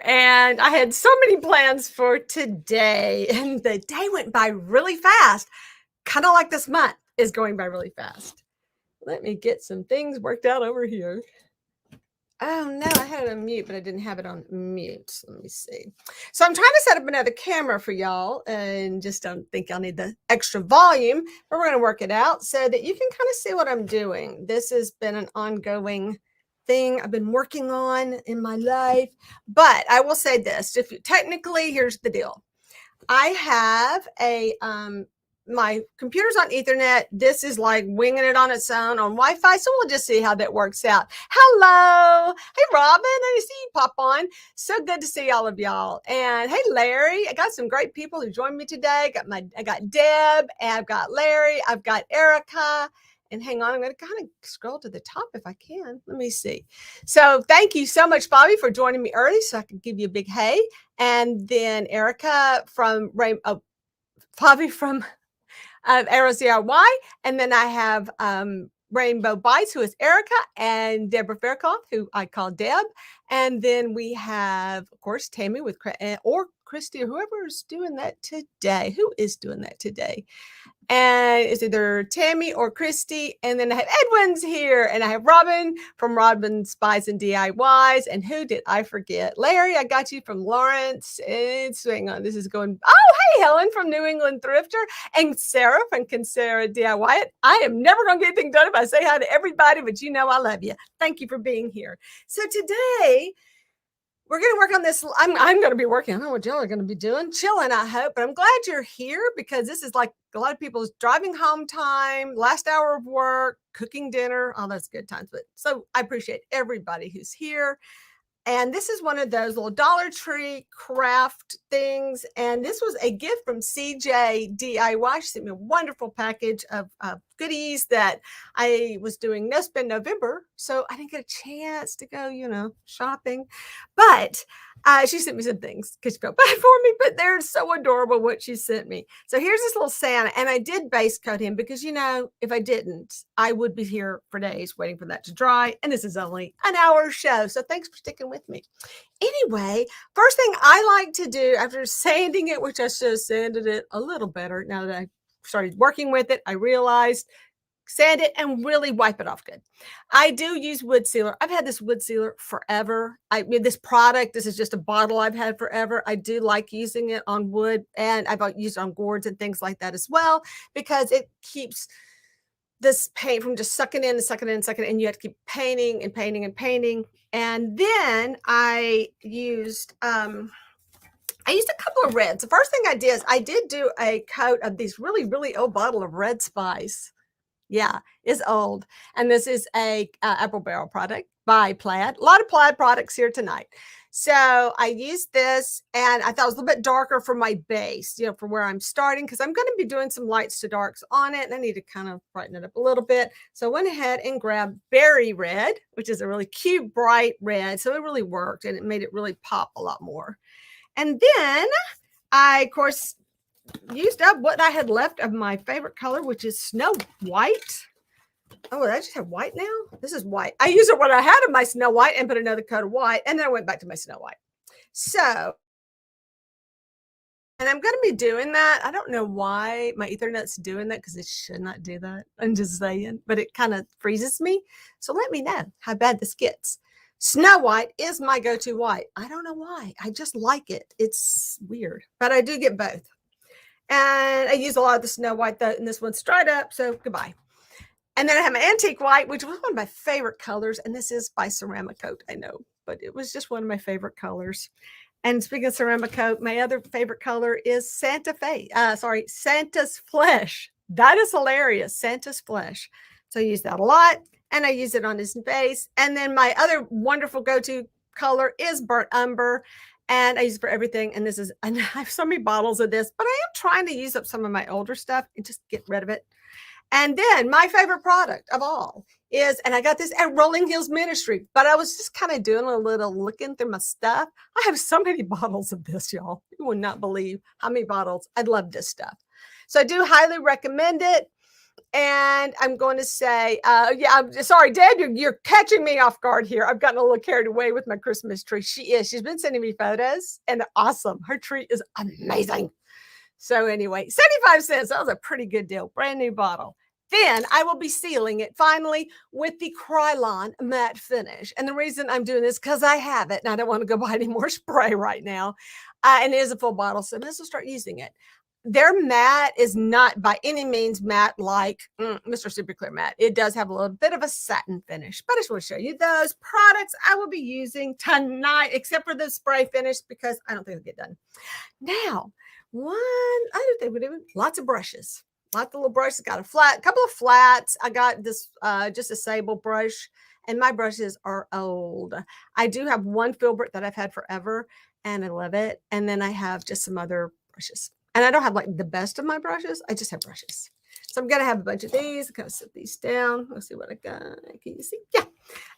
And I had so many plans for today, and the day went by really fast, kind of like this month is going by really fast. Let me get some things worked out over here. Oh no, I had it on mute, but I didn't have it on mute. Let me see. So I'm trying to set up another camera for y'all, and just don't think I'll need the extra volume, but we're going to work it out so that you can kind of see what I'm doing. This has been an ongoing thing I've been working on in my life, but I will say this: if you technically, here's the deal. I have a my computer's on Ethernet. This is like winging it on its own on Wi-Fi. So we'll just see how that works out. Hello. Hey, Robin. I see you pop on. So good to see all of y'all. And hey, Larry. I got some great people who joined me today. I got Deb, and I've got Larry, I've got Erica. And hang on, I'm going to kind of scroll to the top if I can. Let me see. So thank you so much, Bobby, for joining me early so I can give you a big hey. And then Erica from Bobby from Arrows DIY. And then I have Rainbow Bites, who is Erica, and Deborah Faircloth, who I call Deb. And then we have, of course, Tammy with or Christy or whoever is doing that today. Who is doing that today? And it's either Tammy or Christy. And then I have Edwin's here, and I have Robin from Robin's Spies and DIYs. And who did I forget? Larry, I got you from Lawrence. It's hang on, this is going. Oh, hey, Helen from New England Thrifter, and Sarah from Kinsara DIY. I am never going to get anything done if I say hi to everybody, but you know I love you. Thank you for being here. So today, we're going to work on this. I'm going to be working. I don't know what y'all are going to be doing. Chilling, I hope. But I'm glad you're here because this is like a lot of people's driving home time, last hour of work, cooking dinner, all those good times. But so I appreciate everybody who's here. And this is one of those little Dollar Tree craft things. And this was a gift from CJ DIY. She sent me a wonderful package of goodies that I was doing No Spend November. So I didn't get a chance to go, shopping. But she sent me some things because she felt bad for me, but they're so adorable what she sent me. So here's this little Santa, and I did base coat him because, if I didn't, I would be here for days waiting for that to dry. And this is only an hour show. So thanks for sticking with me. Anyway, first thing I like to do after sanding it, which I should have sanded it a little better now that I started working with it, I realized sand it and really wipe it off good. I do use wood sealer. I've had this wood sealer forever. This product, this is just a bottle I've had forever. I do like using it on wood, and I've used it on gourds and things like that as well, because it keeps this paint from just sucking in and sucking in and sucking in. And you have to keep painting and painting and painting. And then I used a couple of reds. The first thing I did is I did do a coat of these really, really old bottle of red spice. Yeah, it's old. And this is a apple barrel product by Plaid. A lot of Plaid products here tonight. So I used this, and I thought it was a little bit darker for my base, for where I'm starting, because I'm going to be doing some lights to darks on it, and I need to kind of brighten it up a little bit. So I went ahead and grabbed Berry Red, which is a really cute, bright red. So it really worked, and it made it really pop a lot more. And then I, of course, used up what I had left of my favorite color, which is Snow White. Oh, I just have white now? This is white. I used it what I had of my Snow White and put another coat of white, and then I went back to my Snow White. So, and I'm going to be doing that. I don't know why my Ethernet's doing that, because it should not do that. I'm just saying, but it kind of freezes me. So let me know how bad this gets. Snow White is my go-to white. I don't know why. I just like it. It's weird, but I do get both. And I use a lot of the Snow White, though, and this one's dried up, so goodbye. And then I have my Antique White, which was one of my favorite colors, and this is by Ceramic Coat, I know, but it was just one of my favorite colors. And speaking of Ceramic Coat, my other favorite color is Santa's Flesh. That is hilarious, Santa's Flesh. So I use that a lot, and I use it on his base. And then my other wonderful go-to color is Burnt Umber. And I use it for everything. And I have so many bottles of this, but I am trying to use up some of my older stuff and just get rid of it. And then my favorite product of all is, and I got this at Rolling Hills Ministry, but I was just kind of doing a little looking through my stuff. I have so many bottles of this, y'all. You would not believe how many bottles. I love this stuff. So I do highly recommend it. And I'm going to say, yeah, I'm sorry, Dad, you're catching me off guard here. I've gotten a little carried away with my Christmas tree. She's been sending me photos and they're awesome. Her tree is amazing. So anyway, 75 cents. That was a pretty good deal. Brand new bottle. Then I will be sealing it finally with the Krylon matte finish. And the reason I'm doing this because I have it and I don't want to go buy any more spray right now. And it is a full bottle, so I might as well start using it. Their matte is not by any means matte like Mr. Super Clear Matte. It does have a little bit of a satin finish, but I just want to show you those products I will be using tonight, except for the spray finish because I don't think it'll get done. Now, one other thing we're doing, lots of brushes. Lots of little brushes. Got a couple of flats. I got this just a sable brush, and my brushes are old. I do have one filbert that I've had forever, and I love it. And then I have just some other brushes. And I don't have like the best of my brushes. I just have brushes. So I'm going to have a bunch of these. I'm going to set these down. Let's see what I got. Can you see? Yeah.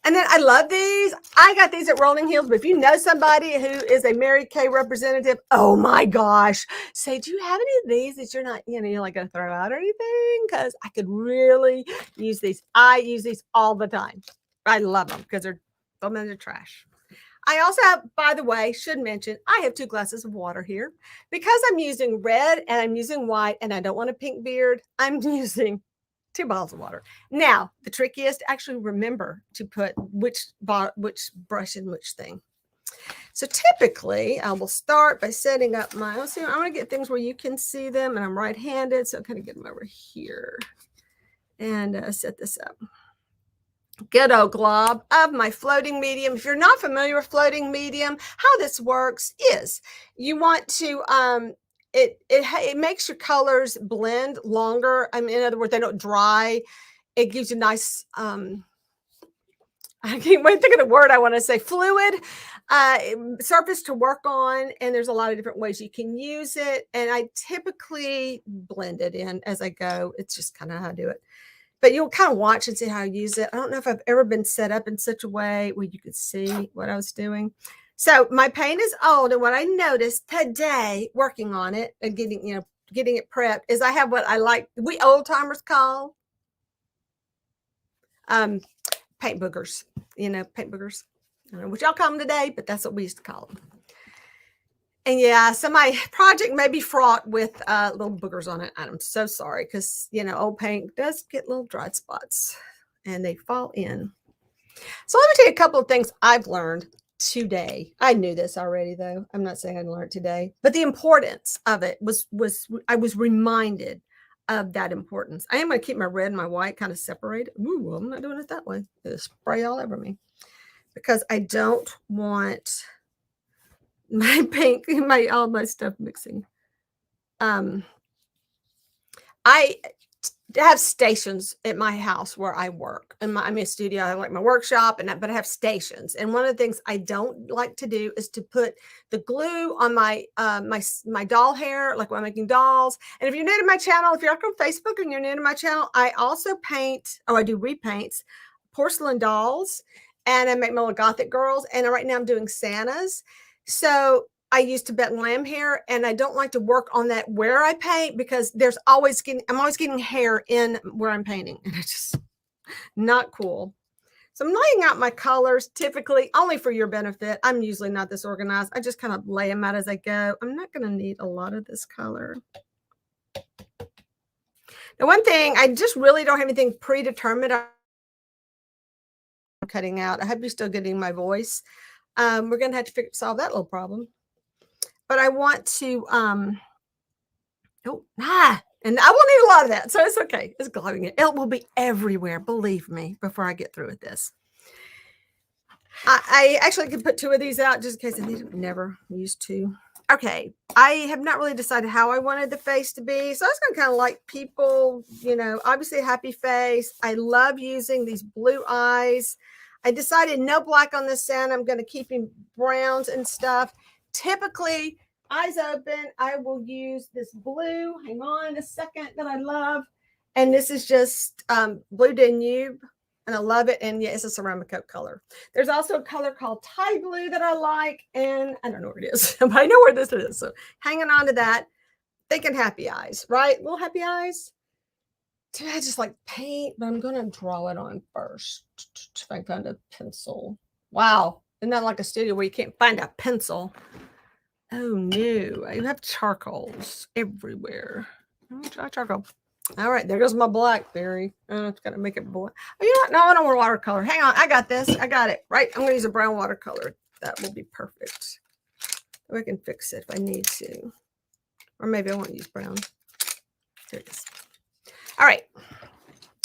And then I love these. I got these at Rolling Hills. But if you know somebody who is a Mary Kay representative, oh my gosh, say, do you have any of these that you're not, you're like going to throw out or anything? Because I could really use these. I use these all the time. I love them because they're trash. I also have, by the way, should mention, I have 2 glasses of water here. Because I'm using red and I'm using white and I don't want a pink beard, I'm using 2 bottles of water. Now, the trickiest, actually remember to put which brush in which thing. So typically, I will start by setting up my, let's see, I want to get things where you can see them, and I'm right-handed, so I'll kind of get them over here and set this up. Good old glob of my floating medium. If you're not familiar with floating medium, how this works is you want to it makes your colors blend longer. I mean, in other words, they don't dry. It gives you nice I can't wait to think of the word I want to say, fluid surface to work on. And there's a lot of different ways you can use it. And I typically blend it in as I go. It's just kind of how I do it. But you'll kind of watch and see how I use it. I don't know if I've ever been set up in such a way where you could see what I was doing. So my paint is old. And what I noticed today working on it and getting it prepped is I have what I like, we old timers call paint boogers, paint boogers. I don't know what y'all call them today, but that's what we used to call them. And yeah, so my project may be fraught with little boogers on it. I'm so sorry because, old paint does get little dry spots and they fall in. So let me tell you a couple of things I've learned today. I knew this already, though. I'm not saying I learned today, but the importance of it was I was reminded of that importance. I am going to keep my red and my white kind of separated. Ooh, I'm not doing it that way. It'll spray all over me because I don't want my pink, all my stuff mixing. I have stations at my house where I work. I'm a studio. I like my workshop, but I have stations. And one of the things I don't like to do is to put the glue on my my doll hair, like when I'm making dolls. And if you're new to my channel, if you're on Facebook and you're new to my channel, I also paint. I do repaints, porcelain dolls, and I make my little gothic girls. And right now I'm doing Santas. So I use Tibetan lamb hair, and I don't like to work on that where I paint because I'm always getting hair in where I'm painting, and it's just not cool. So I'm laying out my colors typically only for your benefit. I'm usually not this organized. I just kind of lay them out as I go. I'm not going to need a lot of this color. Now, one thing, I just really don't have anything predetermined I'm cutting out. I hope you're still getting my voice. We're going to have to solve that little problem. But I want to, and I will need a lot of that. So it's okay. It's glowing. It will be everywhere, believe me, before I get through with this. I actually could put 2 of these out just in case I never used to. Okay. I have not really decided how I wanted the face to be. So I was going to kind of like people, obviously a happy face. I love using these blue eyes. I decided no black on this Santa. I'm going to keep him browns and stuff. Typically, eyes open, I will use this blue. Hang on a second, that I love. And this is just Blue Danube, and I love it. And yeah, it's a ceramic coat color. There's also a color called Thai Blue that I like, and I don't know where it is, but I know where this is. So hanging on to that, thinking happy eyes, right? Little happy eyes. I just like paint, but I'm going to draw it on first. If I can find a pencil. Wow. Isn't that like a studio where you can't find a pencil? Oh no, I have charcoals everywhere. Let me try charcoal. All right, there goes my blackberry. I've got to make it black. Oh, you know what? No, I don't want watercolor. Hang on, I got this. I got it. Right, I'm going to use a brown watercolor. That will be perfect. I can fix it if I need to. Or maybe I won't use brown. There it is. All right.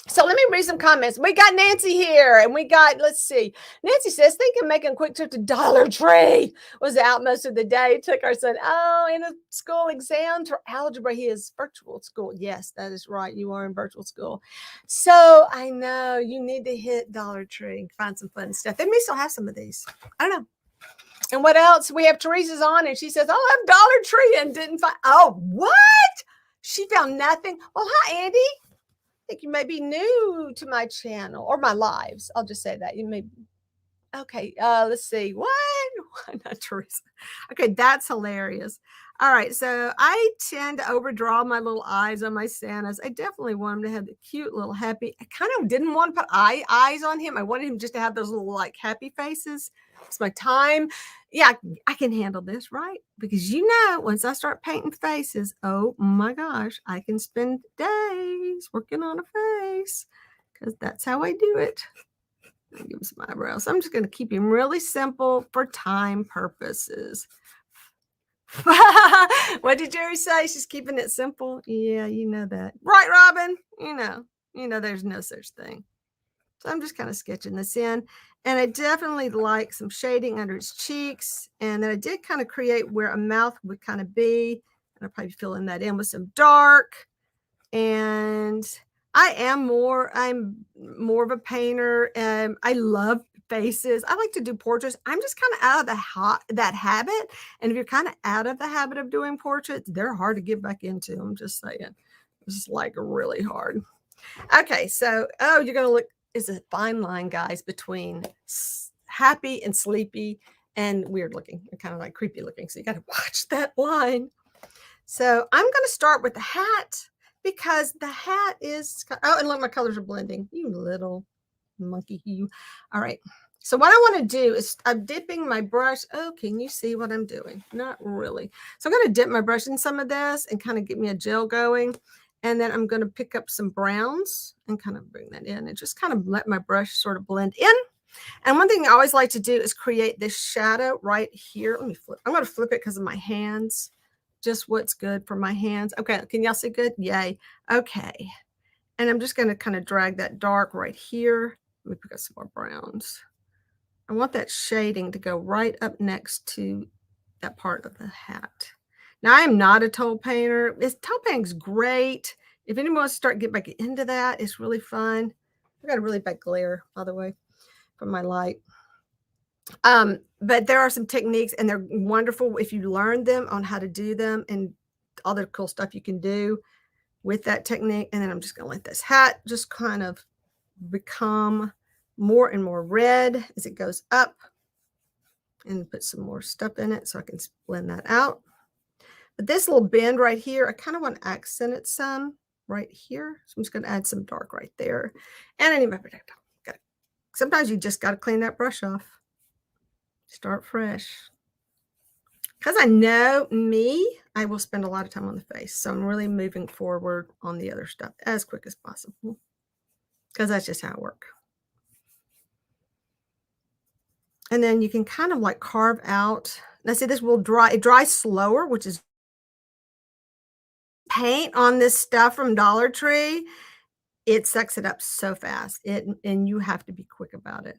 So let me read some comments. We got Nancy here, and we got, let's see. Nancy says, thinking making a quick trip to Dollar Tree. Was out most of the day. Took our son, in a school exam for algebra. He is virtual school. Yes, that is right. You are in virtual school. So I know you need to hit Dollar Tree and find some fun stuff. They may still have some of these. I don't know. And what else? We have Teresa's on, and she says, oh, I'm Dollar Tree and didn't find. Oh, what? She found nothing. Well, hi, Andy. I think you may be new to my channel or my lives. I'll just say that. You may. Okay. Let's see. What? Why not Teresa? Okay. That's hilarious. All right. So I tend to overdraw my little eyes on my Santas. I definitely want him to have the cute little happy. I kind of didn't want to put eyes on him. I wanted him just to have those little like happy faces. It's my time. Yeah, I can handle this, right? Because once I start painting faces, oh my gosh, I can spend days working on a face because that's how I do it. Give him some eyebrows. So I'm just going to keep him really simple for time purposes. What did Jerry say? She's keeping it simple. Yeah, you know that. Right, Robin? You know there's no such thing. So I'm just kind of sketching this in. And I definitely like some shading under his cheeks. And then I did kind of create where a mouth would kind of be. And I'll probably fill in that in with some dark. And I'm more of a painter. And I love faces. I like to do portraits. I'm just kind of out of that habit. And if you're kind of out of the habit of doing portraits, they're hard to get back into. I'm just saying. It's like really hard. Okay, so you're gonna look. Is a fine line, guys, between happy and sleepy and weird looking, and kind of like creepy looking. So you got to watch that line. So I'm going to start with the hat because the hat is. Oh, and look, my colors are blending. You little monkey, you. All right. So what I want to do is I'm dipping my brush. Oh, can you see what I'm doing? Not really. So I'm going to dip my brush in some of this and kind of get me a gel going. And then I'm going to pick up some browns and kind of bring that in and just kind of let my brush sort of blend in. And one thing I always like to do is create this shadow right here. Let me flip. I'm going to flip it because of my hands. Just what's good for my hands. Okay. Can y'all see good? Yay. Okay. And I'm just going to kind of drag that dark right here. Let me pick up some more browns. I want that shading to go right up next to that part of the hat. Now, I am not a toe painter. Toe painting's great. If anyone wants to start getting back into that, it's really fun. I got a really bad glare, by the way, from my light. But there are some techniques, and they're wonderful if you learn them on how to do them and all the cool stuff you can do with that technique. And then I'm just going to let this hat just kind of become more and more red as it goes up and put some more stuff in it so I can blend that out. But this little bend right here, I kind of want to accent it some right here. So I'm just going to add some dark right there. And I need my protector. Sometimes you just got to clean that brush off. Start fresh. Because I know me, I will spend a lot of time on the face. So I'm really moving forward on the other stuff as quick as possible. Because that's just how I work. And then you can kind of like carve out. Now see, this will dry. It dries slower, which is paint on this stuff from Dollar Tree. It sucks it up so fast. And you have to be quick about it.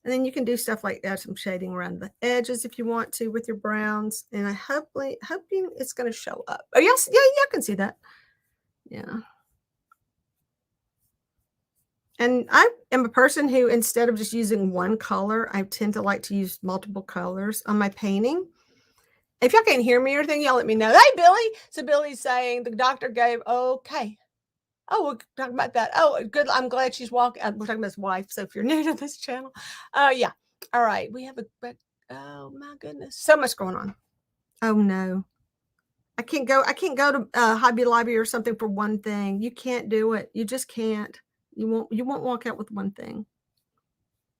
And then you can do stuff like add some shading around the edges if you want to with your browns. And I hoping it's going to show up. Oh, yes, yeah, you can see that. Yeah. And I am a person who, instead of just using one color, I tend to like to use multiple colors on my painting. If y'all can't hear me or anything, y'all let me know. Hey, Billy. So Billy's saying the doctor gave, okay. Oh, we're talking about that. Oh, good. I'm glad she's walking. We're talking about his wife. So if you're new to this channel, yeah. All right. We have oh my goodness. So much going on. Oh no. I can't go to Hobby Lobby or something for one thing. You can't do it. You just can't. You won't walk out with one thing.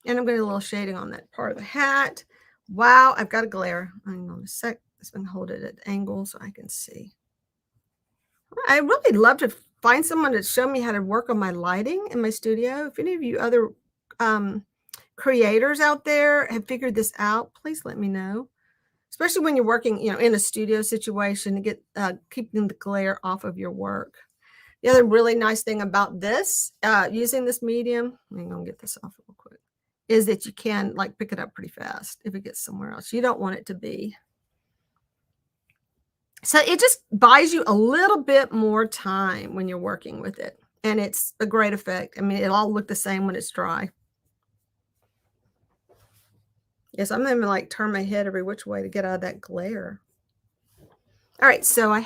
And I'm getting a little shading on that part of the hat. Wow, I've got a glare. Hang on a sec. Let's hold it at angle so I can see. I really love to find someone to show me how to work on my lighting in my studio. If any of you other creators out there have figured this out, please let me know. Especially when you're working, in a studio situation to get keeping the glare off of your work. The other really nice thing about this, using this medium, I'm gonna get this off real quick, is that you can like pick it up pretty fast if it gets somewhere else. You don't want it to be. So it just buys you a little bit more time when you're working with it. And it's a great effect. I mean, it'll all look the same when it's dry. Yes, I'm gonna like turn my head every which way to get out of that glare. All right, so I'm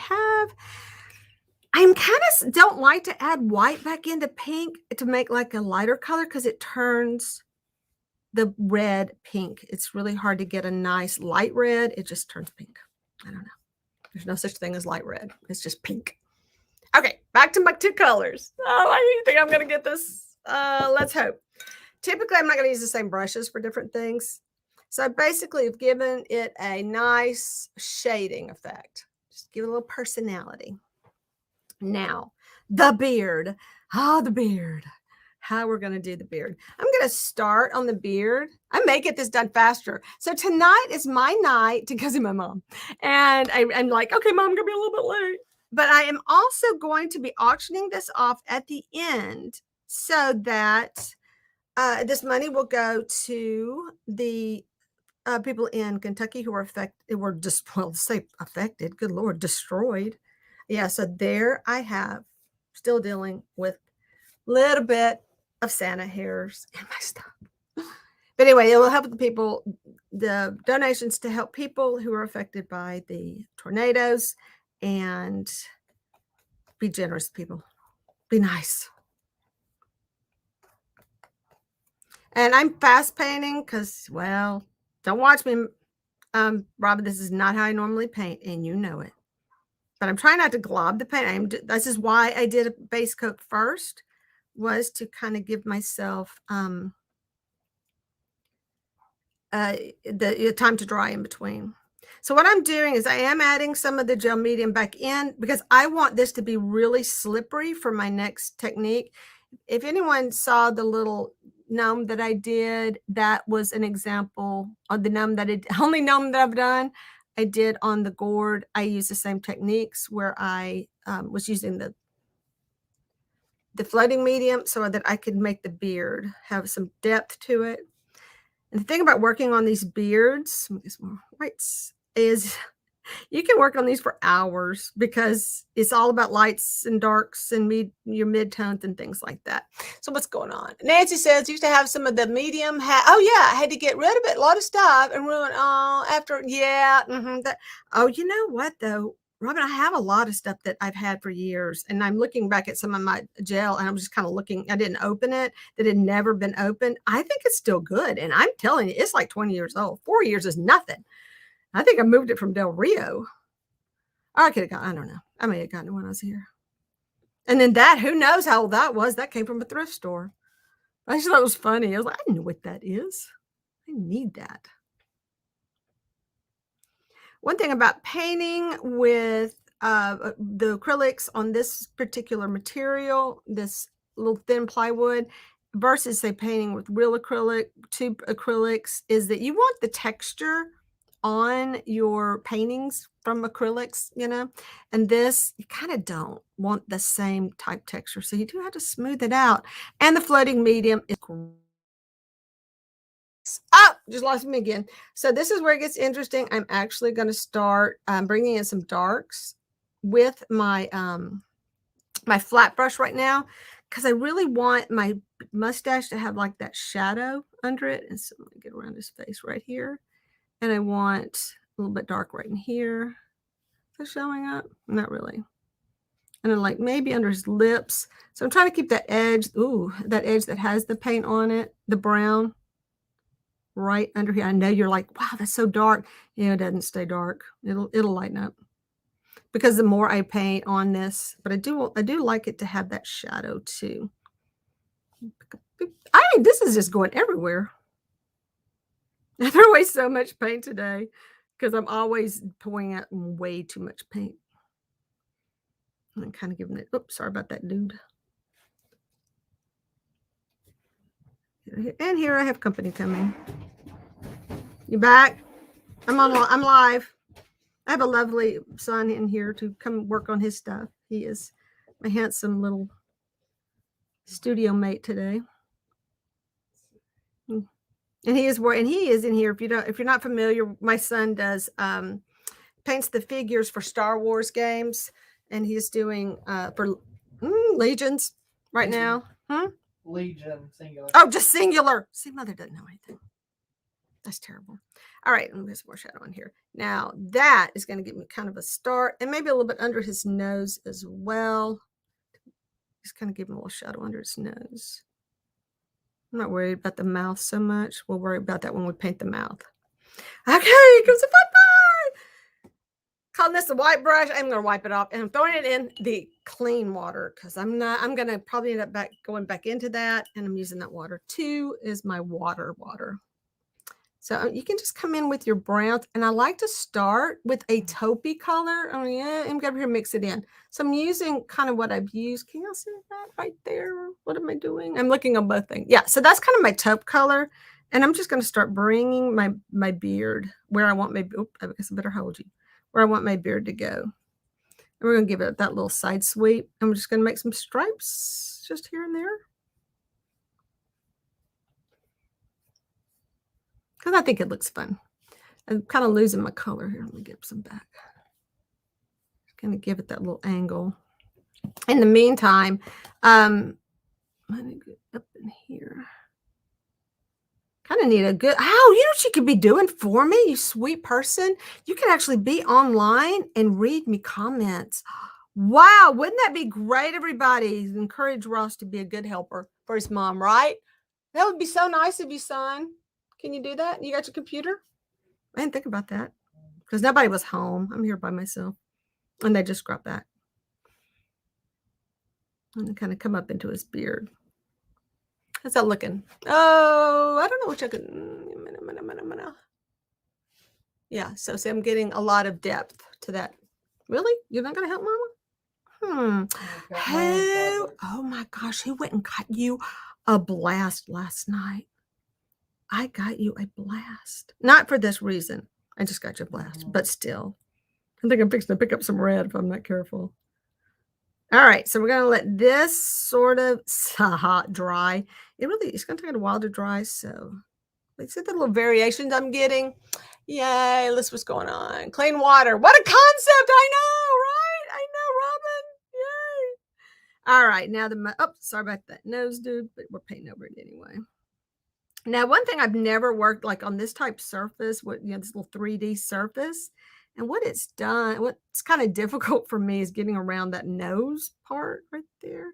kind of don't like to add white back into pink to make like a lighter color because it turns the red pink. It's really hard to get a nice light red. It just turns pink. I don't know. There's no such thing as light red. It's just pink. Okay, back to my two colors. Oh, I think I'm going to get this. Let's hope. Typically, I'm not going to use the same brushes for different things. So I basically have given it a nice shading effect. Just give it a little personality. Now, the beard. The beard. How we're going to do the beard. I'm going to start on the beard. I may get this done faster. So tonight is my night to go see my mom. And I'm like, okay, mom, I'm going to be a little bit late. But I am also going to be auctioning this off at the end so that this money will go to the people in Kentucky who were affected. Good Lord, destroyed. Yeah, so there I have still dealing with a little bit of Santa hairs in my stuff. But anyway, it will help the people, the donations to help people who are affected by the tornadoes, and be generous, people. Be nice. And I'm fast painting because, well, don't watch me, Robin. This is not how I normally paint, and you know it. But I'm trying not to glob the paint. This is why I did a base coat first, was to kind of give myself the time to dry in between. So what I'm doing is I am adding some of the gel medium back in because I want this to be really slippery for my next technique. If anyone saw the little gnome that I did, that was an example of the gnome that only gnome that I've done. I did on the gourd. I used the same techniques where I was using the floating medium so that I could make the beard have some depth to it. And the thing about working on these beards, is you can work on these for hours because it's all about lights and darks and your mid-tones and things like that. So what's going on? Nancy says used to have some of the medium hat. Oh yeah, I had to get rid of it, a lot of stuff, and ruin after. Yeah. You know what though, Robin, I have a lot of stuff that I've had for years, and I'm looking back at some of my gel, and I'm just kind of looking. I didn't open it; that had never been opened. I think it's still good, and I'm telling you, it's like 20 years old. 4 years is nothing. I think I moved it from Del Rio. I could have got. I don't know. I may have gotten it when I was here. And then that, who knows how old that was? That came from a thrift store. I just thought it was funny. I was like, I know what that is. I need that. One thing about painting with the acrylics on this particular material, this little thin plywood, versus say painting with real acrylic, tube acrylics, is that you want the texture on your paintings from acrylics, and this, you kind of don't want the same type texture. So you do have to smooth it out. And the floating medium is great. Oh, just lost me again. So this is where it gets interesting. I'm actually going to start bringing in some darks with my my flat brush right now, because I really want my mustache to have like that shadow under it. And so let me get around his face right here. And I want a little bit dark right in here. Is that showing up? Not really. And then like maybe under his lips. So I'm trying to keep that edge, that edge that has the paint on it, the brown, right under here. I know you're like, wow, that's so dark. Yeah, it doesn't stay dark. It'll lighten up. because the more I paint on this, but I do like it to have that shadow too. This is just going everywhere. I threw away so much paint today because I'm always pouring out way too much paint. I'm kind of giving it, oops, sorry about that, dude. And here I have company coming. You back? I'm live. I have a lovely son in here to come work on his stuff. He is my handsome little studio mate today. And he is in here. If you're not familiar, my son does paints the figures for Star Wars games, and he's doing for Legions right now. Legion singular. Oh, just singular. See, Mother doesn't know anything. That's terrible. All right, let me get some more shadow on here. Now that is going to give me kind of a start, and maybe a little bit under his nose as well. Just kind of give him a little shadow under his nose. I'm not worried about the mouth so much. We'll worry about that when we paint the mouth. Okay, here comes the fun part. Calling this a white brush. I'm going to wipe it off, and I'm throwing it in the clean water because I'm going to probably end up going back into that, and I'm using that water. 2 is my water. So you can just come in with your browns, and I like to start with a taupey color. Oh yeah, I'm going to mix it in. So I'm using kind of what I've used. Can y'all see that right there? What am I doing? I'm looking on both things. Yeah, so that's kind of my taupe color, and I'm just going to start bringing my beard where I want my. Oh, I guess I better hold you. Where I want my beard to go. And we're going to give it that little side sweep. I'm just going to make some stripes just here and there. Because I think it looks fun. I'm kind of losing my color here. Let me get some back. Just going to give it that little angle. In the meantime, let me get up in here. Kind of need a good, you know what you could be doing for me, you sweet person? You can actually be online and read me comments. Wow, wouldn't that be great, everybody? Encourage Ross to be a good helper for his mom, right? That would be so nice of you, son. Can you do that? You got your computer? I didn't think about that because nobody was home. I'm here by myself. And they just grabbed that. And kind of come up into his beard. How's that looking? Oh, I don't know what I can. Yeah, so see, I'm getting a lot of depth to that. Really? You're not going to help, Mama? Oh my gosh, who went and got you a blast last night? I got you a blast. Not for this reason. I just got you a blast, but still. I think I'm fixing to pick up some red if I'm not careful. All right, so we're going to let this sort of dry. It's going to take a while to dry, so let's see the little variations I'm getting. Yay, let's what's going on. Clean water. What a concept. I know, right? I know, Robin. Yay. All right, now sorry about that nose, dude, but we're painting over it anyway. Now, one thing I've never worked like on this type surface, this little 3D surface, and what it's done, what's kind of difficult for me is getting around that nose part right there.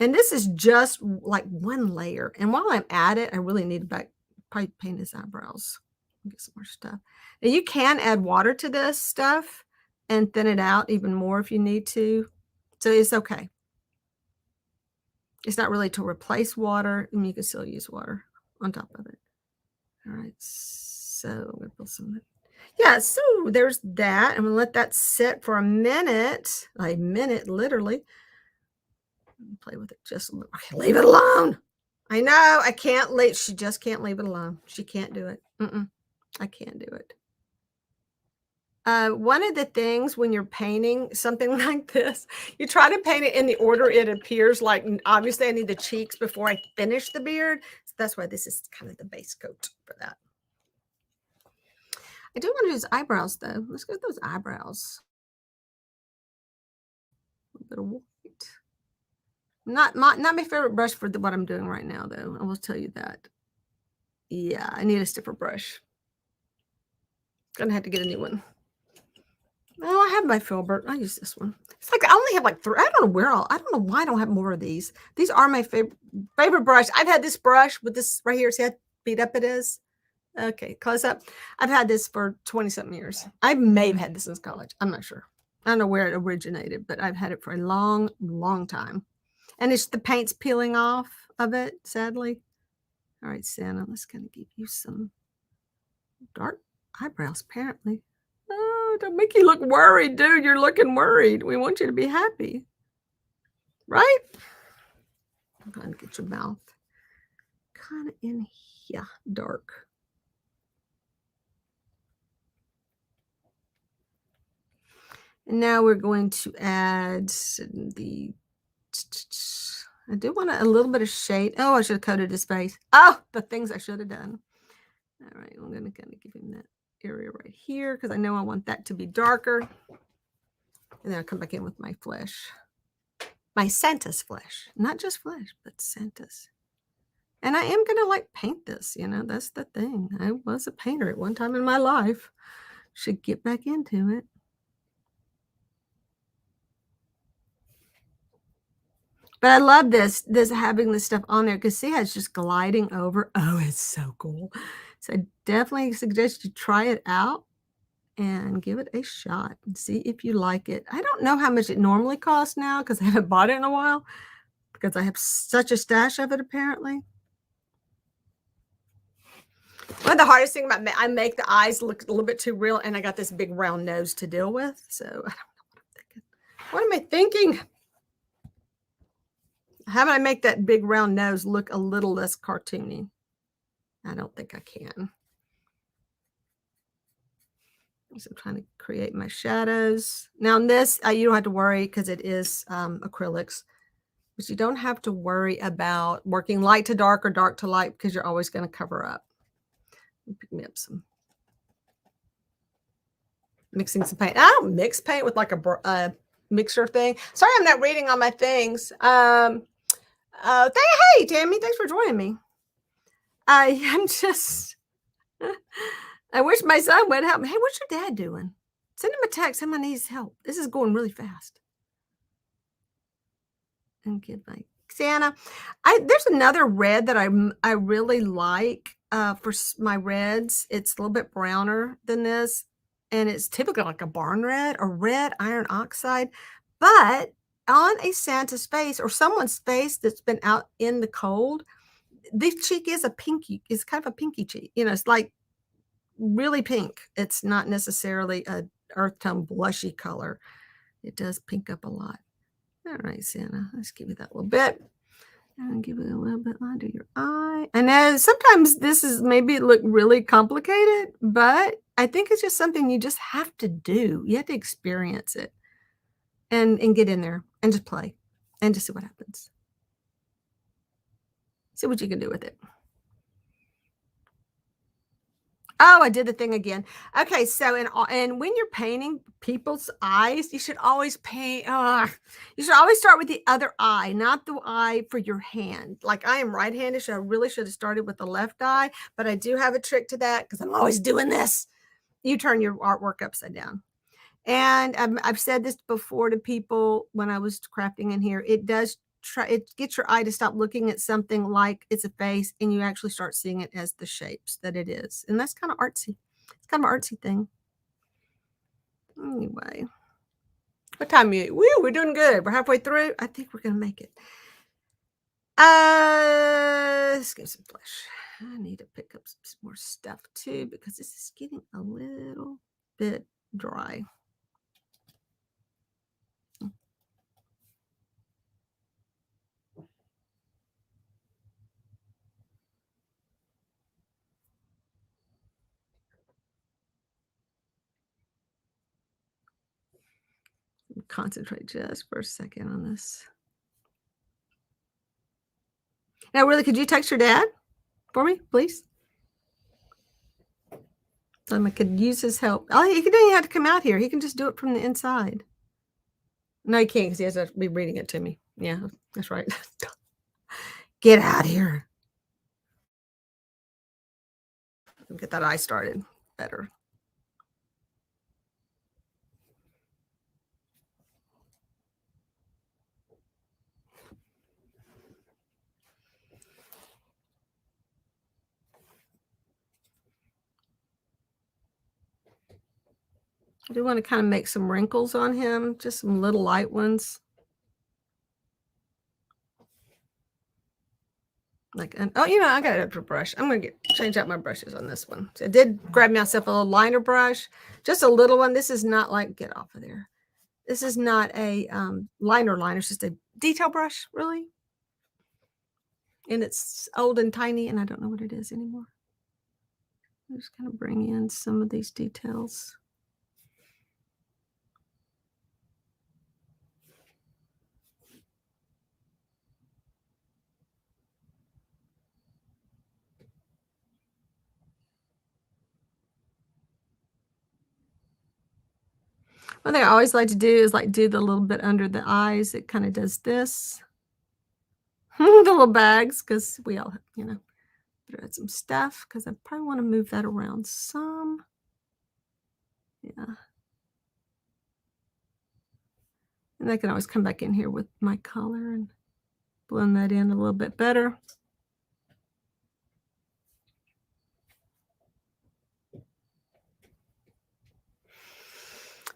And this is just like one layer. And while I'm at it, I really need to probably paint his eyebrows. Get some more stuff. And you can add water to this stuff and thin it out even more if you need to. So it's okay. It's not really to replace water. I mean, you can still use water on top of it. All right. So I'm going to put some. Yeah, so there's that. I'm going to let that sit for a minute, literally. Play with it just a little. Okay, leave it alone. I know I can't leave. She just can't leave it alone. She can't do it. I can't do it. One of the things when you're painting something like this, you try to paint it in the order it appears. Like, obviously I need the cheeks before I finish the beard. So that's why this is kind of the base coat for that. I do want to do his eyebrows though. Let's get those eyebrows. A little bit of white. Not my favorite brush for what I'm doing right now though. I will tell you that. Yeah, I need a stiffer brush. Gonna have to get a new one. Oh, I have my filbert. I use this one. It's like I only have like 3. I don't know why I don't have more of these. These are my favorite brush. I've had this brush with this right here. See how beat up it is? Okay, close up. I've had this for 20-something years. I may have had this since college. I'm not sure. I don't know where it originated, but I've had it for a long, long time. And it's the paint's peeling off of it, sadly. All right, Santa, let's kind of give you some dark eyebrows, apparently. Oh, don't make you look worried, dude. You're looking worried. We want you to be happy. Right? I'm going to get your mouth kind of in here, dark. And now we're going to add the, I do want a little bit of shade. Oh, I should have coated his face. Oh, the things I should have done. All right, I'm going to kind of give him that area right here because I know I want that to be darker. And then I'll come back in with my flesh. My Santa's flesh. Not just flesh, but Santa's. And I am going to like paint this, you know, that's the thing. I was a painter at one time in my life. Should get back into it. But I love this having this stuff on there because see how it's just gliding over. Oh, it's so cool. So I definitely suggest you try it out and give it a shot and see if you like it. I don't know how much it normally costs now because I haven't bought it in a while because I have such a stash of it apparently. One of the hardest thing about I make the eyes look a little bit too real and I got this big round nose to deal with. So I don't know what I'm thinking. What am I thinking? How do I make that big round nose look a little less cartoony? I don't think I can. So I'm trying to create my shadows. Now in this, you don't have to worry because it is acrylics. But you don't have to worry about working light to dark or dark to light because you're always going to cover up. Pick me up some. Mixing some paint. I don't mix paint with like a mixer thing. Sorry I'm not reading all my things. Hey, Tammy, thanks for joining me. I'm just... I wish my son would help me. Hey, what's your dad doing? Send him a text. Someone needs help. This is going really fast. And give my Santa. There's another red that I really like for my reds. It's a little bit browner than this, and it's typically like a barn red or red iron oxide. But on a Santa's face or someone's face that's been out in the cold, this cheek is a pinky. It's kind of a pinky cheek. You know, it's like really pink. It's not necessarily a earth tone blushy color. It does pink up a lot. All right, Santa, let's give you that little bit. And give it a little bit under your eye. I know sometimes this is maybe look really complicated, but I think it's just something you just have to do. You have to experience it and get in there and just play and just see what happens. See what you can do with it. Oh, I did the thing again. Okay, so and when you're painting people's eyes, you should always paint. You should always start with the other eye, not the eye for your hand. Like I am right-handed, so I really should have started with the left eye. But I do have a trick to that because I'm always doing this. You turn your artwork upside down. And I've said this before to people when I was crafting in here. It does it gets your eye to stop looking at something like it's a face and you actually start seeing it as the shapes that it is. And that's kind of artsy. It's kind of an artsy thing. Anyway, what time are you? Woo, we're doing good. We're halfway through. I think we're going to make it. Let's get some flesh. I need to pick up some more stuff too because this is getting a little bit dry. Concentrate just for a second on this. Now, really, could you text your dad for me, please? I could use his help. Oh, he doesn't even have to come out here. He can just do it from the inside. No, he can't because he has to be reading it to me. Yeah, that's right. Get out here. Get that eye started better. I do want to kind of make some wrinkles on him, just some little light ones. Like, oh, you know, I got an extra brush. I'm going to change out my brushes on this one. So I did grab myself a little liner brush, just a little one. This is not like, get off of there. This is not a liner. It's just a detail brush, really. And it's old and tiny, and I don't know what it is anymore. I'm just going to bring in some of these details. One thing I always like to do is like do the little bit under the eyes. It kind of does this. The little bags, because we all, you know, better add some stuff because I probably want to move that around some. Yeah. And I can always come back in here with my color and blend that in a little bit better.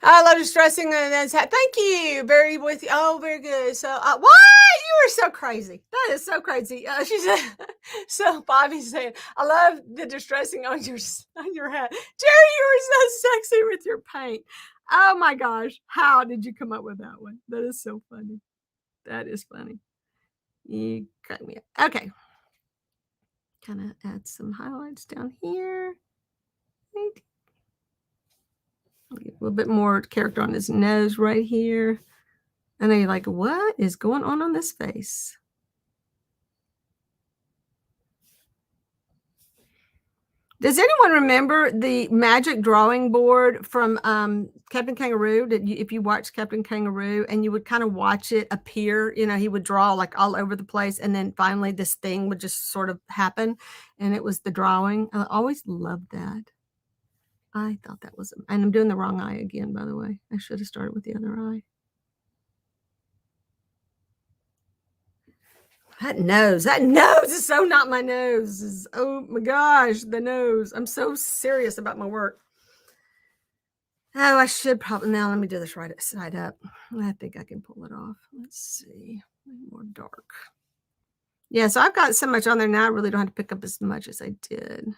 I love distressing. Thank you. Very with you. Oh, very good. So, what? You are so crazy. That is so crazy. She said. So Bobby's saying, I love the distressing on your hat. Jerry, you are so sexy with your paint. Oh my gosh. How did you come up with that one? That is so funny. That is funny. You crack me up. Okay. Kind of add some highlights down here. Right. Get a little bit more character on his nose right here. And then you're like, what is going on this face? Does anyone remember the magic drawing board from Captain Kangaroo? If you watch Captain Kangaroo and you would kind of watch it appear, you know, he would draw like all over the place. And then finally this thing would just sort of happen. And it was the drawing. I always loved that. I thought that was, and I'm doing the wrong eye again, by the way. I should have started with the other eye. That nose is so not my nose. Oh my gosh, the nose. I'm so serious about my work. Oh, I should probably, now let me do this right side up. I think I can pull it off. Let's see, more dark. Yeah, so I've got so much on there now, I really don't have to pick up as much as I did.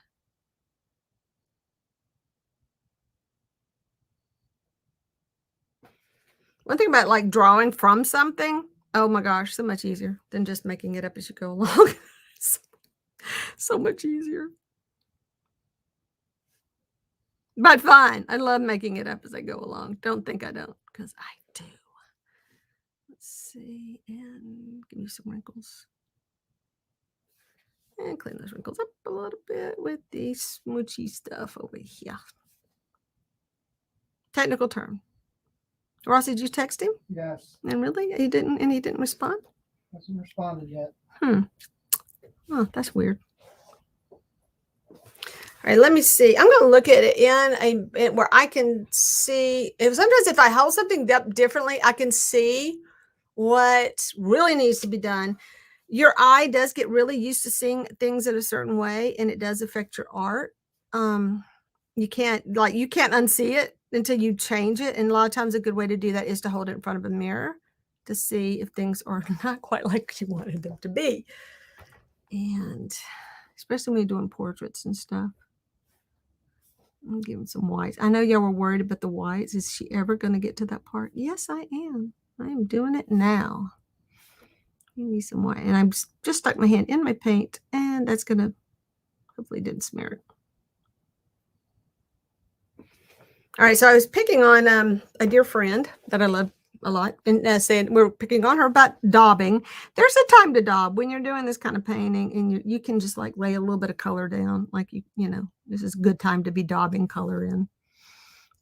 One thing about like drawing from something, oh my gosh, so much easier than just making it up as you go along. So much easier. But fine. I love making it up as I go along. Don't think I don't, because I do. Let's see. And give me some wrinkles. And clean those wrinkles up a little bit with the smoochy stuff over here. Technical term. Ross, did you text him? Yes. And really? He didn't respond? Hasn't responded yet. Oh, that's weird. All right, let me see. I'm going to look at it in where I can see. Sometimes if I hold something up differently, I can see what really needs to be done. Your eye does get really used to seeing things in a certain way, and it does affect your art. You can't unsee it until you change it. And a lot of times a good way to do that is to hold it in front of a mirror to see if things are not quite like you wanted them to be. And especially when you're doing portraits and stuff. I'm giving some whites. I know y'all were worried about the whites. Is she ever going to get to that part? Yes, I am. I am doing it now. Give me some white. And I'm just stuck my hand in my paint, and that's going to, hopefully didn't smear it. All right, so I was picking on a dear friend that I love a lot, and saying we're picking on her about daubing. There's a time to daub when you're doing this kind of painting, and you can just like lay a little bit of color down, like you know, this is a good time to be daubing color in.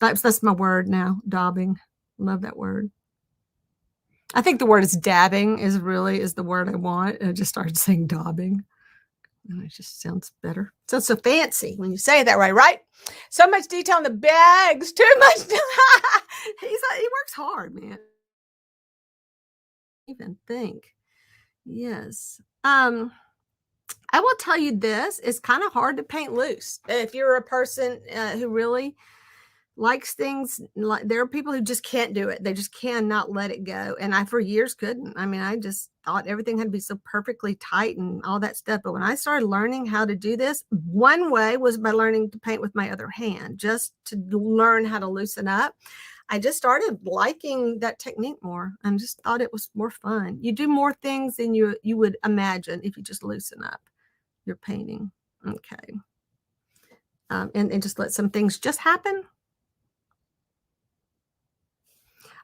That's my word now, daubing. Love that word. I think the word is dabbing is the word I want. And I just started saying daubing. And it just sounds better. Sounds so fancy when you say it that way, right? So much detail in the bags. Too much. He works hard, man. Even think. Yes. I will tell you this. It's kind of hard to paint loose. If you're a person who really likes things like there are people who just can't do it. They just cannot let it go. And I for years couldn't. I mean, I just thought everything had to be so perfectly tight and all that stuff. But when I started learning how to do this, one way was by learning to paint with my other hand, just to learn how to loosen up. I just started liking that technique more and just thought it was more fun. You do more things than you would imagine if you just loosen up your painting. Okay. And just let some things just happen.